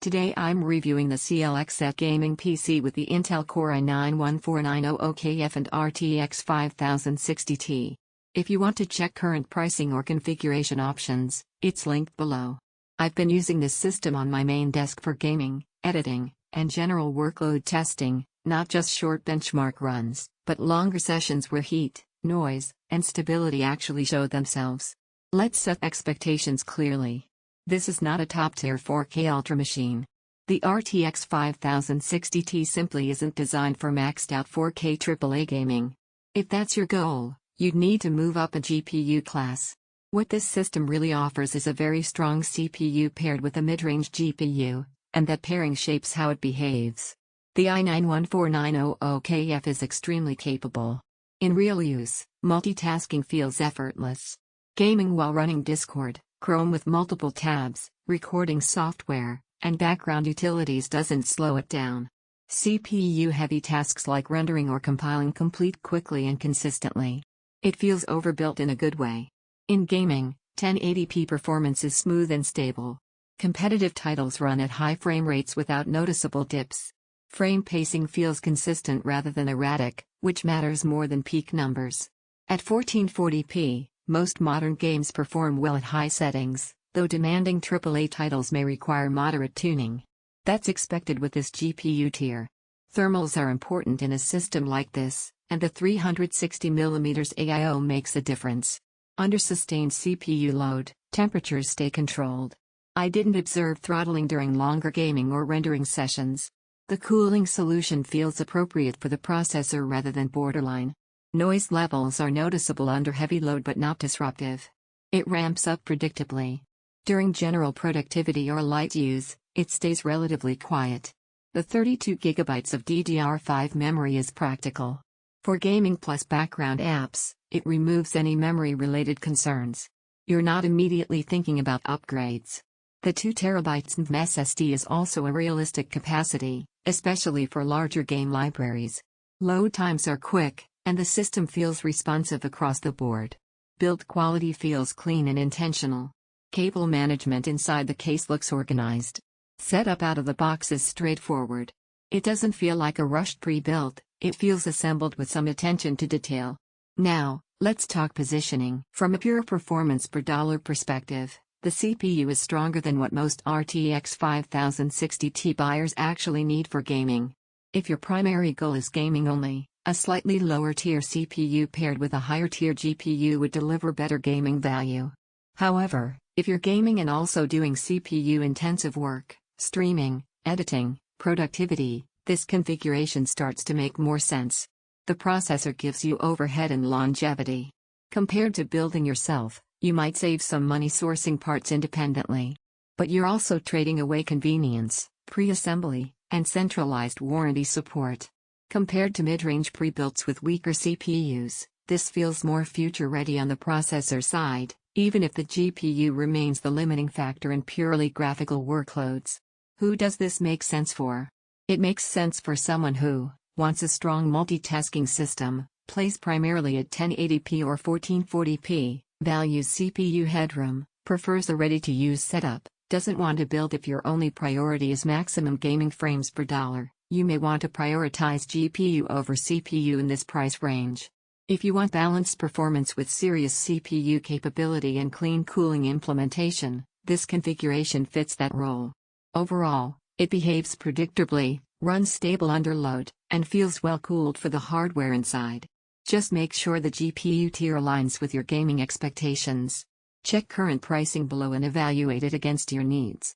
Today I'm reviewing the CLX Set Gaming PC with the Intel Core i9-14900KF and RTX 5060Ti. If you want to check current pricing or configuration options, it's linked below. I've been using this system on my main desk for gaming, editing, and general workload testing, not just short benchmark runs, but longer sessions where heat, noise, and stability actually show themselves. Let's set expectations clearly. This is not a top-tier 4K Ultra machine. The RTX 5060Ti simply isn't designed for maxed-out 4K AAA gaming. If that's your goal, you'd need to move up a GPU class. What this system really offers is a very strong CPU paired with a mid-range GPU, and that pairing shapes how it behaves. The i9-14900KF is extremely capable. In real use, multitasking feels effortless. Gaming while running Discord, Chrome with multiple tabs, recording software, and background utilities doesn't slow it down. CPU-heavy tasks like rendering or compiling complete quickly and consistently. It feels overbuilt in a good way. In gaming, 1080p performance is smooth and stable. Competitive titles run at high frame rates without noticeable dips. Frame pacing feels consistent rather than erratic, which matters more than peak numbers. At 1440p, most modern games perform well at high settings, though demanding AAA titles may require moderate tuning. That's expected with this GPU tier. Thermals are important in a system like this, and the 360mm AIO makes a difference. Under sustained CPU load, temperatures stay controlled. I didn't observe throttling during longer gaming or rendering sessions. The cooling solution feels appropriate for the processor rather than borderline. Noise levels are noticeable under heavy load but not disruptive. It ramps up predictably. During general productivity or light use, it stays relatively quiet. The 32GB of DDR5 memory is practical. For gaming plus background apps, it removes any memory-related concerns. You're not immediately thinking about upgrades. The 2TB NVMe SSD is also a realistic capacity, especially for larger game libraries. Load times are quick, and the system feels responsive across the board. Build quality feels clean and intentional. Cable management inside the case looks organized. Setup out of the box is straightforward. It doesn't feel like a rushed pre-built, it feels assembled with some attention to detail. Now, let's talk positioning. From a pure performance per dollar perspective, the CPU is stronger than what most RTX 5060Ti buyers actually need for gaming. If your primary goal is gaming only, a slightly lower-tier CPU paired with a higher-tier GPU would deliver better gaming value. However, if you're gaming and also doing CPU-intensive work, streaming, editing, productivity, this configuration starts to make more sense. The processor gives you overhead and longevity. Compared to building yourself, you might save some money sourcing parts independently. But you're also trading away convenience, pre-assembly, and centralized warranty support. Compared to mid-range pre-builts with weaker CPUs, this feels more future-ready on the processor side, even if the GPU remains the limiting factor in purely graphical workloads. Who does this make sense for? It makes sense for someone who wants a strong multitasking system, plays primarily at 1080p or 1440p, values CPU headroom, prefers a ready-to-use setup, doesn't want to build if your only priority is maximum gaming frames per dollar. You may want to prioritize GPU over CPU in this price range. If you want balanced performance with serious CPU capability and clean cooling implementation, this configuration fits that role. Overall, it behaves predictably, runs stable under load, and feels well cooled for the hardware inside. Just make sure the GPU tier aligns with your gaming expectations. Check current pricing below and evaluate it against your needs.